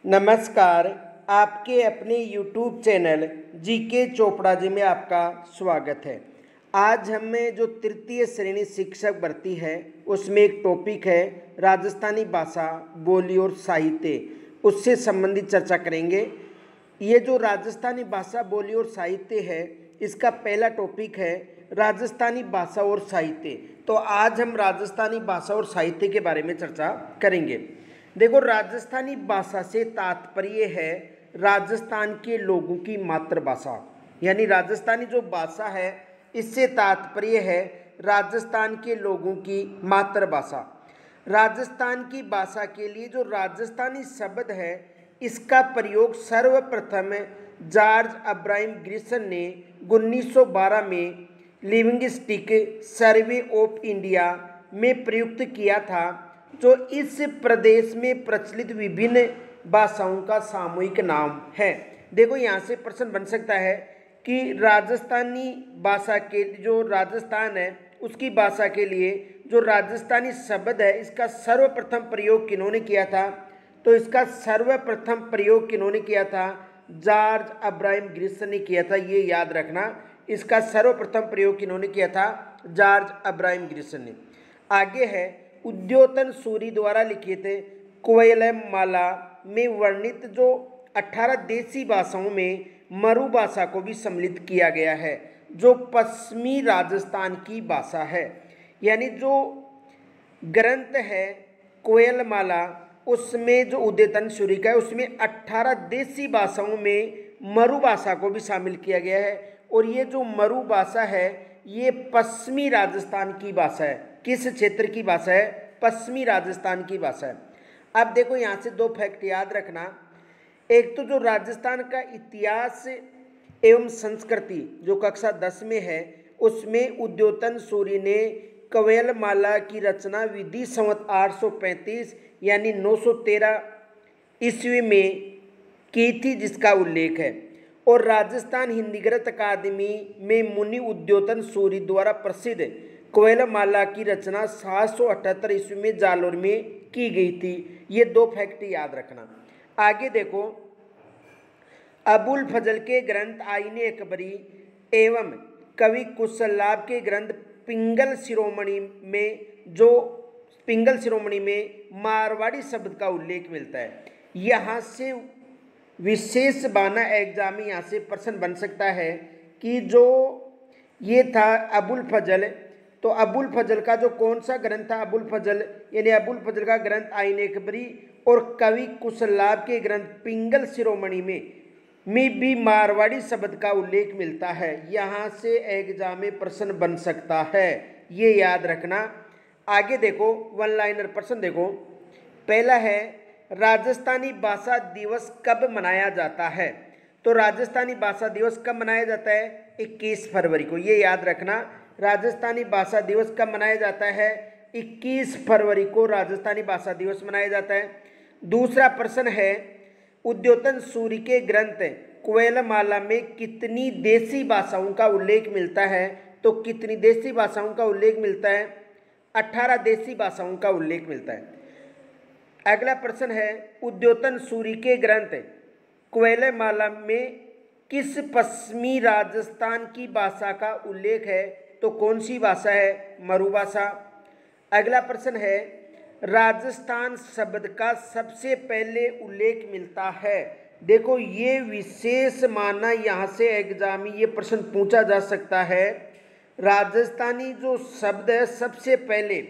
नमस्कार। आपके अपने YouTube channel GK Chopra ji में आपका स्वागत है। आज हमें जो तृतीय श्रेणी शिक्षक भर्ती है उसमें एक टॉपिक है राजस्थानी भाषा, बोली और साहित्य, उससे संबंधित चर्चा करेंगे। ये जो राजस्थानी भाषा, बोली और साहित्य है, इसका पहला टॉपिक है राजस्थानी भाषा और साहित्य। तो आज हम राजस्थानी भाषा और साहित्य के बारे में चर्चा करेंगे। देखो, राजस्थानी भाषा से तात्पर्य है राजस्थान के लोगों की मातृभाषा, यानी राजस्थानी जो भाषा है इससे तात्पर्य है राजस्थान के लोगों की मातृभाषा। राजस्थान की भाषा के लिए जो राजस्थानी शब्द है इसका प्रयोग सर्वप्रथम जॉर्ज अब्राहम ग्रिसन ने 1912 में लिंग्विस्टिक सर्वे ऑफ इंडिया में प्रयुक्त किया था, जो इस प्रदेश में प्रचलित विभिन्न भाषाओं का सामूहिक नाम है। देखो, यहाँ से प्रश्न बन सकता है कि राजस्थानी भाषा के जो राजस्थान है उसकी भाषा के लिए जो राजस्थानी शब्द है इसका सर्वप्रथम प्रयोग किन्होंने किया था? तो इसका सर्वप्रथम प्रयोग किन्होंने किया था? जॉर्ज अब्राहम ग्रिसन ने किया था। ये याद रखना, इसका सर्वप्रथम प्रयोग किन्होंने किया था? जॉर्ज अब्राहम ग्रिसन ने। आगे है उद्योतन सूरी द्वारा लिखित कोयलमाला में वर्णित जो 18 देसी भाषाओं में मरु भाषा को भी सम्मिलित किया गया है, जो पश्चिमी राजस्थान की भाषा है। यानी जो ग्रंथ है कोयलमाला, उसमें जो उद्योतन सूरी का है उसमें 18 देसी भाषाओं में मरु भाषा को भी शामिल किया गया है। और ये जो मरु भाषा है ये पश्चिमी राजस्थान की भाषा है। किस क्षेत्र की भाषा है? पश्चिमी राजस्थान की भाषा है। अब देखो, यहाँ से दो फैक्ट याद रखना। एक तो जो राजस्थान का इतिहास एवं संस्कृति जो कक्षा 10 में है उसमें उद्योतन सूरी ने कोयलमाला की रचना विधि संवत 835 यानी 913 ईस्वी में की थी, जिसका उल्लेख है। और राजस्थान हिंदीगृत अकादमी में मुनि उद्योतन सूरी द्वारा प्रसिद्ध कोयलमाला की रचना 778 ईस्वी में जालोर में की गई थी। ये दो फैक्ट याद रखना। आगे देखो, अबुल फजल के ग्रंथ आईने अकबरी एवं कवि कुशललाभ के ग्रंथ पिंगल शिरोमणि में मारवाड़ी शब्द का उल्लेख मिलता है। यहाँ से विशेष बाना एग्जाम में यहाँ से प्रश्न बन सकता है कि जो ये था अबुल फजल, तो अबुल फजल का जो कौन सा ग्रंथ था? अबुल फजल यानी अबुल फजल का ग्रंथ आईने अकबरी और कवि कुशललाभ के ग्रंथ पिंगल शिरोमणि में भी मारवाड़ी शब्द का उल्लेख मिलता है। यहाँ से एग्जाम में प्रश्न बन सकता है, ये याद रखना। आगे देखो, वन लाइनर प्रश्न देखो। पहला है राजस्थानी भाषा दिवस कब मनाया जाता है? तो राजस्थानी भाषा दिवस कब मनाया जाता है? 21 फरवरी को। ये याद रखना, राजस्थानी भाषा दिवस कब मनाया जाता है? 21 फरवरी को राजस्थानी भाषा दिवस मनाया जाता है। दूसरा प्रश्न है उद्योतन सूरी के ग्रंथ कोयलमाला में कितनी देसी भाषाओं का उल्लेख मिलता है? तो कितनी देसी भाषाओं का उल्लेख मिलता है? 18 देसी भाषाओं का उल्लेख मिलता है। अगला प्रश्न है उद्योतन सूरी के ग्रंथ कोयलमाला में किस पश्चिमी राजस्थान की भाषा का उल्लेख है? तो कौन सी भाषा है? मरु भाषा। अगला प्रश्न है राजस्थान शब्द का सबसे पहले उल्लेख मिलता है। देखो, ये विशेष माना, यहाँ से एग्जाम में ये प्रश्न पूछा जा सकता है। राजस्थानी जो शब्द है सबसे पहले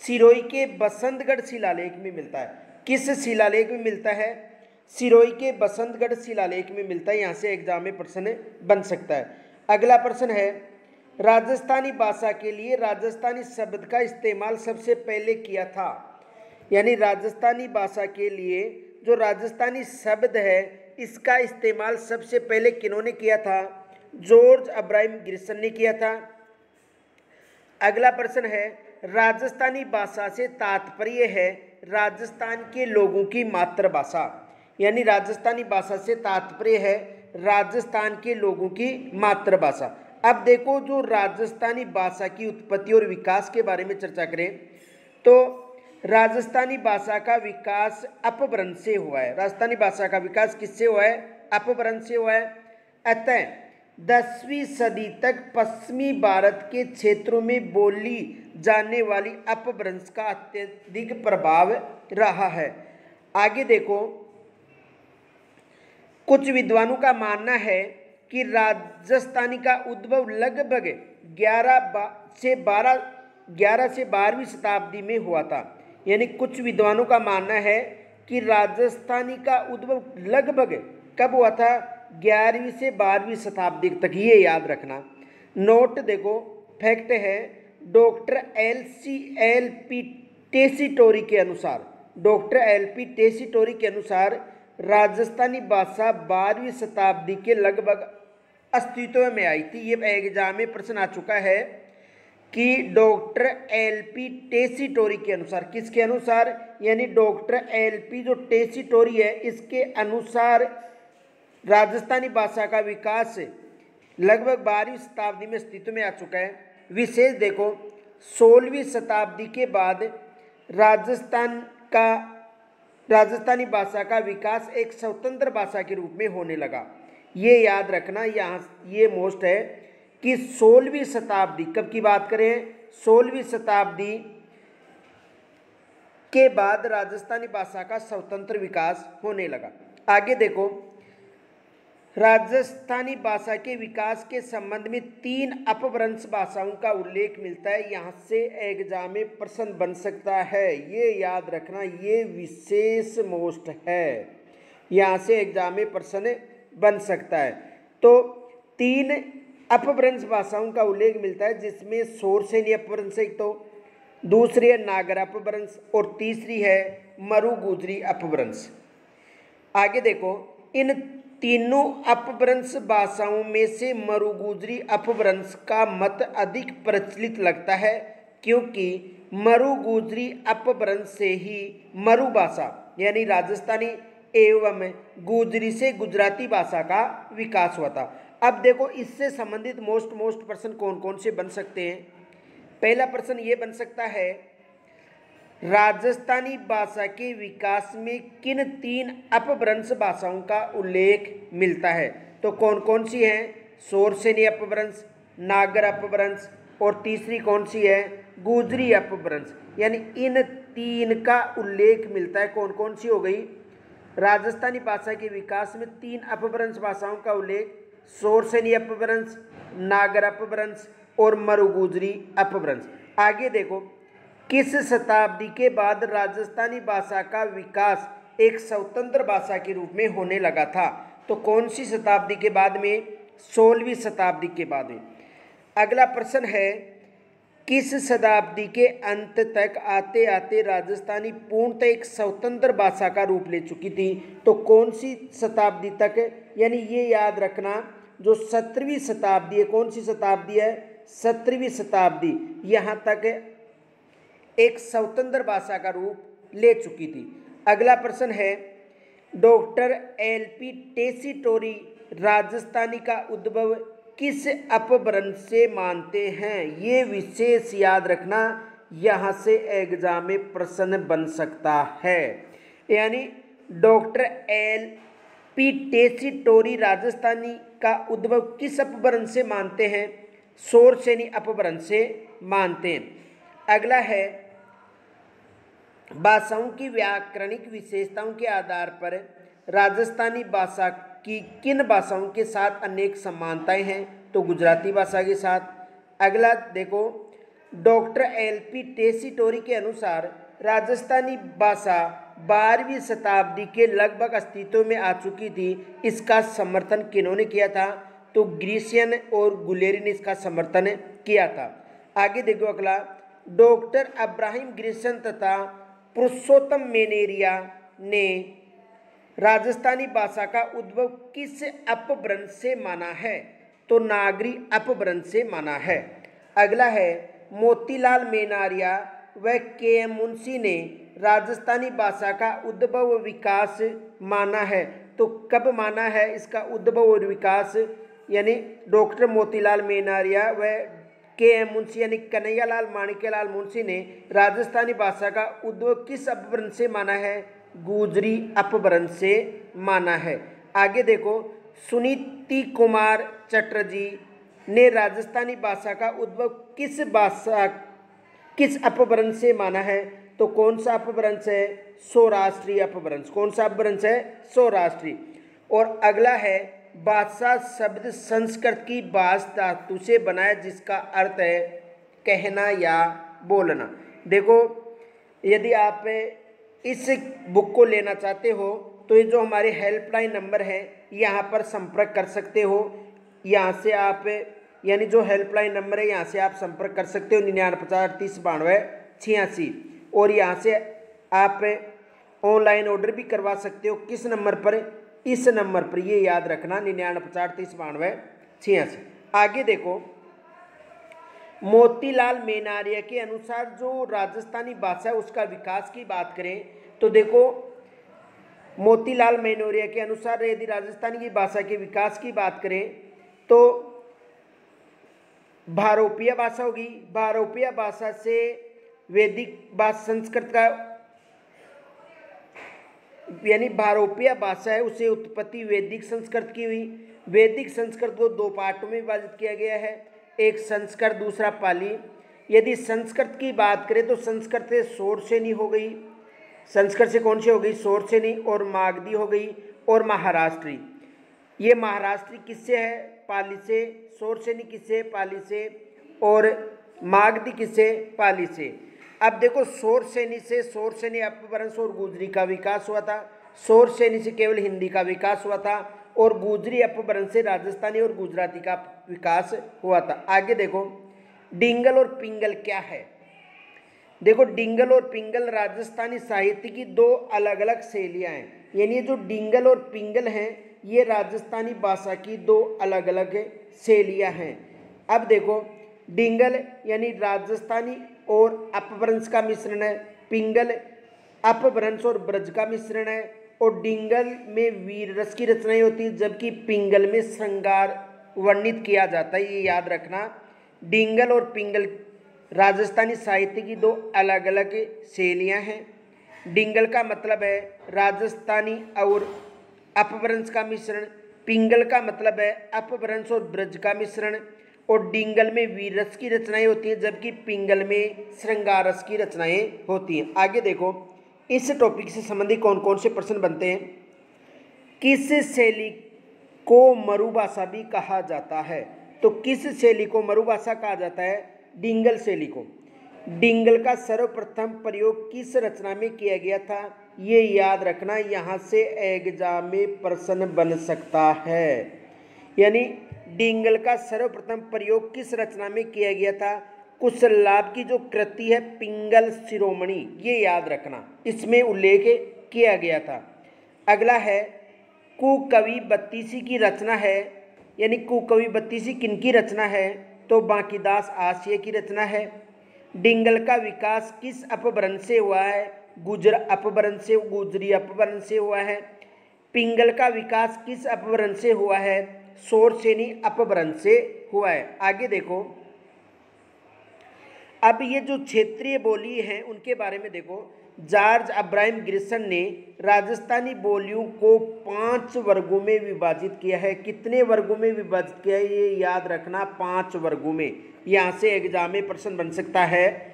सिरोही के बसंतगढ़ शिलालेख में मिलता है। किस शिलालेख में मिलता है? सिरोही के बसंतगढ़ शिलालेख में मिलता है। यहाँ से एग्जाम में प्रश्न बन सकता है। अगला प्रश्न है राजस्थानी भाषा के लिए राजस्थानी शब्द का इस्तेमाल सबसे पहले किया था। यानी राजस्थानी भाषा के लिए जो राजस्थानी शब्द है इसका इस्तेमाल सबसे पहले किन्होंने किया था? जॉर्ज अब्राहम ग्रिसन ने किया था। अगला प्रश्न है राजस्थानी भाषा से तात्पर्य है राजस्थान के लोगों की मातृभाषा। यानी राजस्थानी भाषा से तात्पर्य है राजस्थान के लोगों की मातृभाषा। अब देखो, जो राजस्थानी भाषा की उत्पत्ति और विकास के बारे में चर्चा करें तो राजस्थानी भाषा का विकास अपभ्रंश से हुआ है। राजस्थानी भाषा का विकास किससे हुआ है? अपभ्रंश से हुआ है। अतः 10वीं सदी तक पश्चिमी भारत के क्षेत्रों में बोली जाने वाली अपभ्रंश का अत्यधिक प्रभाव रहा है। आगे देखो, कुछ विद्वानों का मानना है कि राजस्थानी का उद्भव लगभग 11 से 12वीं शताब्दी में हुआ था। यानी कुछ विद्वानों का मानना है कि राजस्थानी का उद्भव लगभग कब हुआ था? 11वीं से 12वीं शताब्दी तक, ये याद रखना। नोट देखो, फैक्ट है, डॉक्टर LP टेसीटोरी के अनुसार, डॉक्टर LP टेसीटोरी के अनुसार राजस्थानी भाषा 12वीं शताब्दी के लगभग अस्तित्व में आई थी। ये एग्जाम में प्रश्न आ चुका है कि डॉक्टर LP टेसीटोरी के अनुसार, किसके अनुसार? यानी डॉक्टर LP जो टेसीटोरी है, इसके अनुसार राजस्थानी भाषा का विकास लगभग 12वीं शताब्दी में अस्तित्व में आ चुका है। विशेष देखो, 16वीं शताब्दी के बाद राजस्थानी भाषा का विकास एक स्वतंत्र भाषा के रूप में होने लगा। ये याद रखना, यहाँ ये मोस्ट है कि 16वीं शताब्दी, कब की बात करें? 16वीं शताब्दी के बाद राजस्थानी भाषा का स्वतंत्र विकास होने लगा। आगे देखो, राजस्थानी भाषा के विकास के संबंध में 3 अपभ्रंश भाषाओं का उल्लेख मिलता है। यहाँ से एग्जाम में प्रश्न बन सकता है, ये याद रखना, ये विशेष मोस्ट है, यहाँ से एग्जाम में प्रश्न बन सकता है। तो 3 अपभ्रंश भाषाओं का उल्लेख मिलता है, जिसमें शोरसेनी अपभ्रंश एक, तो दूसरी है नागर अपभ्रंश और तीसरी है मरु गुजरी अपभ्रंश। आगे देखो, इन तीनों अपभ्रंश भाषाओं में से मरु गुजरी अपभ्रंश का मत अधिक प्रचलित लगता है, क्योंकि मरु गुजरी अपभ्रंश से ही मरु भाषा यानी राजस्थानी एवं गुजरी से गुजराती भाषा का विकास हुआ था। अब देखो, इससे संबंधित मोस्ट प्रश्न कौन कौन से बन सकते हैं। पहला प्रश्न ये बन सकता है, राजस्थानी भाषा के विकास में किन 3 अपभ्रंश भाषाओं का उल्लेख मिलता है? तो कौन कौन सी हैं? शोरसेनी अपभ्रंश, नागर अपभ्रंश और तीसरी कौन सी है? गुजरी अपभ्रंश। यानी इन 3 का उल्लेख मिलता है। कौन कौन सी हो गई? राजस्थानी भाषा के विकास में 3 अपभ्रंश भाषाओं का उल्लेख, शोरसेनी अपभ्रंश, नागर अपभ्रंश और मरु गुजरी अपभ्रंश। आगे देखो, किस शताब्दी के बाद राजस्थानी भाषा का विकास एक स्वतंत्र भाषा के रूप में होने लगा था? तो कौन सी शताब्दी के बाद में? 16वीं शताब्दी के बाद में। अगला प्रश्न है, किस शताब्दी के अंत तक आते आते राजस्थानी पूर्णतः एक स्वतंत्र भाषा का रूप ले चुकी थी? तो कौन सी शताब्दी तक? यानी ये याद रखना, जो 17वीं शताब्दी है, कौन सी शताब्दी है? 17वीं शताब्दी, यहाँ तक एक स्वतंत्र भाषा का रूप ले चुकी थी। अगला प्रश्न है, डॉक्टर LP टेसीटोरी राजस्थानी का उद्भव किस अपभ्रंश से मानते हैं? ये विशेष याद रखना, यहाँ से एग्जाम में प्रश्न बन सकता है। यानी डॉक्टर LP टेसीटोरी राजस्थानी का उद्भव किस अपभ्रंश से मानते हैं? शोरसेनी अपभ्रंश से मानते हैं। अगला है, भाषाओं की व्याकरणिक विशेषताओं के आधार पर राजस्थानी भाषा की किन भाषाओं के साथ अनेक समानताएं हैं? तो गुजराती भाषा के साथ। अगला देखो, डॉक्टर LP टेसीटोरी के अनुसार राजस्थानी भाषा 12वीं शताब्दी के लगभग अस्तित्व में आ चुकी थी। इसका समर्थन किन्होंने किया था? तो ग्रीसियन और गुलेरी ने इसका समर्थन किया था। आगे देखो, अगला, डॉक्टर अब्राहिम ग्रीसियन तथा पुरुषोत्तम मेनेरिया ने राजस्थानी भाषा का उद्भव किस अपभ्रंश से माना है? तो नागरी अपभ्रंश से माना है। अगला है, मोतीलाल मेनारिया व KM मुंशी ने राजस्थानी भाषा का उद्भव विकास माना है। तो कब माना है इसका उद्भव और विकास? यानी डॉक्टर मोतीलाल मेनारिया व के.एम. मुंशी यानी कन्हैयालाल माणिक्यलाल मुंशी ने राजस्थानी भाषा का उद्भव किस अपभ्रंश से माना है? गुजरी अपभ्रंश से माना है। आगे देखो, सुनीति कुमार चटर्जी ने राजस्थानी भाषा का उद्भव किस अपभ्रंश से माना है? तो कौन सा अपभ्रंश है? सौराष्ट्रीय अपभ्रंश। कौन सा अपभ्रंश है? सौराष्ट्रीय। और अगला है, भाषा शब्द संस्कृत की भाष धातु से बना है जिसका अर्थ है कहना या बोलना। देखो, यदि आप इस बुक को लेना चाहते हो तो ये जो हमारे हेल्पलाइन नंबर है यहाँ पर संपर्क कर सकते हो। यहाँ से आप यानी जो हेल्पलाइन नंबर है यहाँ से आप संपर्क कर सकते हो 9950389286। और यहाँ से आप ऑनलाइन ऑर्डर भी करवा सकते हो। किस नंबर पर? इस नंबर पर, ये याद रखना 9950389286। आगे देखो, मोतीलाल मेनारिया के अनुसार जो राजस्थानी भाषा है उसका विकास की बात करें तो देखो, मोतीलाल मेनारिया के अनुसार यदि राजस्थानी की भाषा के विकास की बात करें तो भारोपीय भाषा होगी। भारोपीय भाषा से वैदिक भाषा संस्कृत का यानी भारोपीय भाषा है उसे उत्पत्ति वैदिक संस्कृत की हुई। वैदिक संस्कृत को दो पार्टों में विभाजित किया गया है, एक संस्कृत दूसरा पाली। यदि संस्कृत की बात करें तो संस्कृत से शौरसेनी हो गई। संस्कृत से कौन सी हो गई? शौरसेनी। और मागधी हो गई और महाराष्ट्री। ये महाराष्ट्री किससे है? पाली से। शौरसेनी किससे? पाली से। और मागधी किससे? पाली से। अब देखो, शौरसेनी अपभ्रंश और गुजरी का विकास हुआ था। शौरसेनी से केवल हिंदी का विकास हुआ था और गुजरी अपभ्रंश से राजस्थानी और गुजराती का विकास हुआ था। आगे देखो, डिंगल और पिंगल क्या है? देखो, डिंगल और पिंगल राजस्थानी साहित्य की दो अलग अलग शैलियाँ हैं। यानी ये जो डिंगल और पिंगल हैं ये राजस्थानी भाषा की दो अलग अलग शैलियाँ हैं। अब देखो, डिंगल यानी राजस्थानी और अपभ्रंश का मिश्रण है। पिंगल अपभ्रंश और ब्रज का मिश्रण है। और डिंगल में वीर रस की रचनाएं होती है जबकि पिंगल में श्रृंगार वर्णित किया जाता है। ये याद रखना, डिंगल और पिंगल राजस्थानी साहित्य की दो अलग अलग शैलियाँ हैं। डिंगल का मतलब है राजस्थानी और अपभ्रंश का मिश्रण। पिंगल का मतलब है अपभ्रंश और ब्रज का मिश्रण। और डिंगल में वीर रस की रचनाएं होती हैं जबकि पिंगल में श्रृंगार रस की रचनाएं होती हैं। आगे देखो, इस टॉपिक से संबंधित कौन कौन से प्रश्न बनते हैं? किस शैली को मरुभाषा भी कहा जाता है? तो किस शैली को मरुभाषा कहा जाता है? डिंगल शैली को। डिंगल का सर्वप्रथम प्रयोग किस रचना में किया गया था? ये याद रखना, यहाँ से एग्जाम में प्रश्न बन सकता है। यानी डिंगल का सर्वप्रथम प्रयोग किस रचना में किया गया था? कुशललाभ की जो कृति है पिंगल शिरोमणि, ये याद रखना, इसमें उल्लेख किया गया था। अगला है, कुकवि बत्तीसी की रचना है। यानी कुकवि बत्तीसी किनकी रचना है? तो बांकीदास आश्रय की रचना है। डिंगल का विकास किस अपभ्रंश से हुआ है? गुजर अपभ्रंश से, गुजरी अपभ्रंश से हुआ है। पिंगल का विकास किस अपभ्रंश से हुआ है? शौरसेनी अपभ्रंश से हुआ है। आगे देखो, अब ये जो क्षेत्रीय बोली हैं उनके बारे में देखो। जॉर्ज अब्राहम ग्रिसन ने राजस्थानी बोलियों को 5 वर्गों में विभाजित किया है। कितने वर्गों में विभाजित किया है? ये याद रखना, 5 वर्गों में। यहाँ से एग्जाम में प्रश्न बन सकता है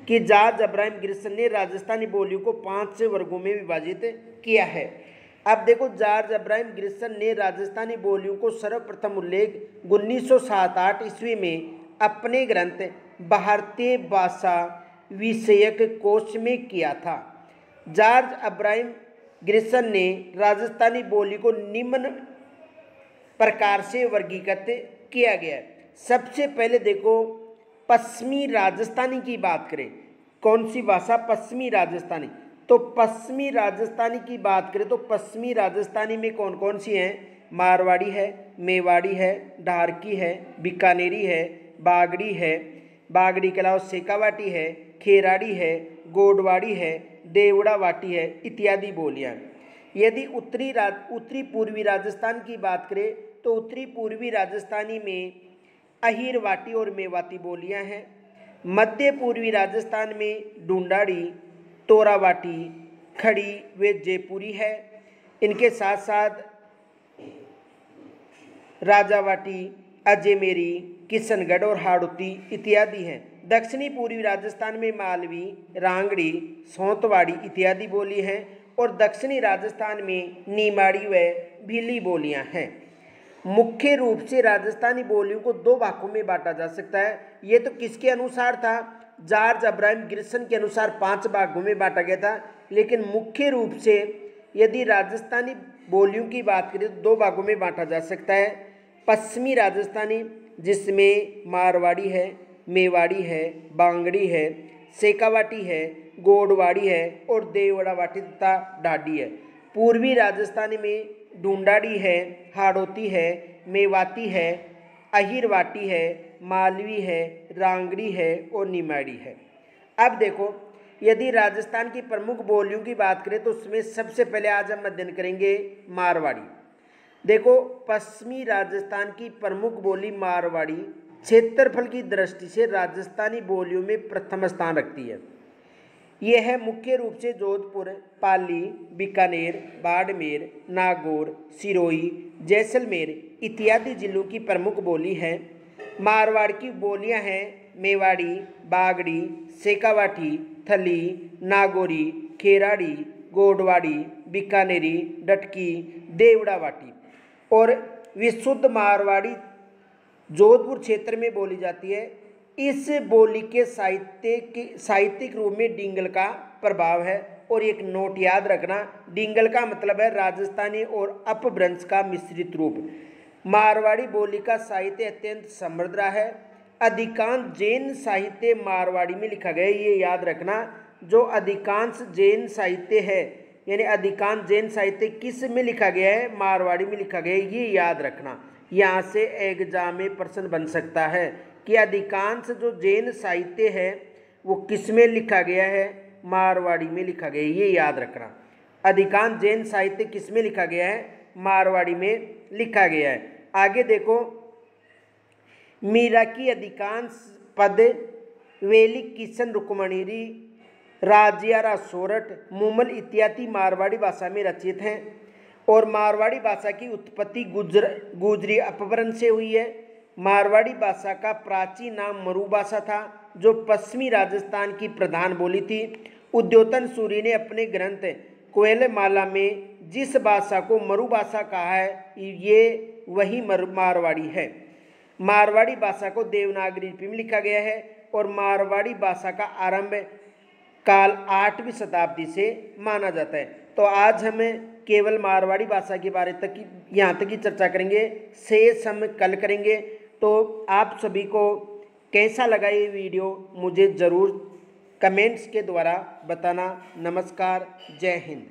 कि जॉर्ज अब्राहम ग्रिसन ने राजस्थानी बोलियों को 5 वर्गों में विभाजित किया है। अब देखो, जॉर्ज अब्राहम ग्रिसन ने राजस्थानी बोलियों को सर्वप्रथम उल्लेख 1907-8 ईस्वी में अपने ग्रंथ भारतीय भाषा विषयक कोश में किया था। जॉर्ज अब्राहम ग्रिसन ने राजस्थानी बोली को निम्न प्रकार से वर्गीकृत किया गया है। सबसे पहले देखो, पश्चिमी राजस्थानी की बात करें। कौन सी भाषा? पश्चिमी राजस्थानी। तो पश्चिमी राजस्थानी की बात करें तो पश्चिमी राजस्थानी में कौन कौन सी हैं? मारवाड़ी है, मेवाड़ी है, ढारकी है, बीकानेरी है, बागड़ी है, बागड़ी के अलावा शेखावाटी है, खेराड़ी है, गोडवाड़ी है, देवड़ावाटी है इत्यादि बोलियाँ। यदि उत्तरी पूर्वी राजस्थान की बात करें तो उत्तरी पूर्वी राजस्थानी में अहिरवाटी और मेवाती बोलियां हैं। मध्य पूर्वी राजस्थान में ढूंढाड़ी, तोरावाटी, खड़ी व जयपुरी है। इनके साथ साथ राजावाटी, अजमेरी, किशनगढ़ और हाड़ौती इत्यादि हैं। दक्षिणी पूर्वी राजस्थान में मालवी, रांगड़ी, सोंतवाड़ी इत्यादि बोली हैं और दक्षिणी राजस्थान में नीमाड़ी व भीली बोलियां हैं। मुख्य रूप से राजस्थानी बोलियों को दो भागों में बांटा जा सकता है। ये तो किसके अनुसार था? जॉर्ज अब्राहम गिब्सन के अनुसार 5 भागों में बांटा गया था, लेकिन मुख्य रूप से यदि राजस्थानी बोलियों की बात करें तो 2 भागों में बांटा जा सकता है। पश्चिमी राजस्थानी, जिसमें मारवाड़ी है, मेवाड़ी है, बांगड़ी है, शेखावाटी है, गोडवाड़ी है और देवड़ावाटी तथा ढाडी है। पूर्वी राजस्थानी में ढूंढाड़ी है, हाड़ौती है, मेवाती है, अहिरवाटी है, मालवी है, रांगड़ी है और निमाड़ी है। अब देखो, यदि राजस्थान की प्रमुख बोलियों की बात करें तो उसमें सबसे पहले आज हम अध्ययन करेंगे मारवाड़ी। देखो, पश्चिमी राजस्थान की प्रमुख बोली मारवाड़ी क्षेत्रफल की दृष्टि से राजस्थानी बोलियों में प्रथम स्थान रखती है। यह मुख्य रूप से जोधपुर, पाली, बीकानेर, बाड़मेर, नागौर, सिरोही, जैसलमेर इत्यादि जिलों की प्रमुख बोली है। मारवाड़ की बोलियां हैं मेवाड़ी, बागड़ी, शेखावाटी, थली, नागौरी, खेराड़ी, गोडवाड़ी, बीकानेरी, डटकी, देवड़ावाटी और विशुद्ध मारवाड़ी जोधपुर क्षेत्र में बोली जाती है। इस बोली के साहित्यिक रूप में डिंगल का प्रभाव है। और एक नोट याद रखना, डिंगल का मतलब है राजस्थानी और अपभ्रंश का मिश्रित रूप। मारवाड़ी बोली का साहित्य अत्यंत समृद्ध रहा है। अधिकांश जैन साहित्य मारवाड़ी में लिखा गया है, ये याद रखना। जो अधिकांश जैन साहित्य है, यानी अधिकांश जैन साहित्य किस में लिखा गया है? मारवाड़ी में लिखा गया है, ये याद रखना। यहाँ से एग्जाम में प्रश्न बन सकता है कि अधिकांश जो जैन साहित्य है वो किस में लिखा गया है? मारवाड़ी में लिखा गया है, ये याद रखना। अधिकांश जैन साहित्य किस में लिखा गया है? मारवाड़ी में लिखा गया है। आगे देखो, मीरा की अधिकांश पद वेली, किशन, रुक्मणी, राजियारा, सोरठ, मुमल इत्यादि मारवाड़ी भाषा में रचित हैं। और मारवाड़ी भाषा की उत्पत्ति गुजरी अपभ्रंश से हुई है। मारवाड़ी भाषा का प्राचीन नाम मरु भाषा था, जो पश्चिमी राजस्थान की प्रधान बोली थी। उद्योतन सूरी ने अपने ग्रंथ कोयलमाला में जिस भाषा को मरु भाषा कहा है, ये वही मारवाड़ी है। मारवाड़ी भाषा को देवनागरी लिपि में लिखा गया है और मारवाड़ी भाषा का आरंभ काल 8वीं शताब्दी से माना जाता है। तो आज हम केवल मारवाड़ी भाषा के बारे तक यहाँ तक की चर्चा करेंगे, शेष हम कल करेंगे। तो आप सभी को कैसा लगा ये वीडियो मुझे ज़रूर कमेंट्स के द्वारा बताना। नमस्कार, जय हिंद।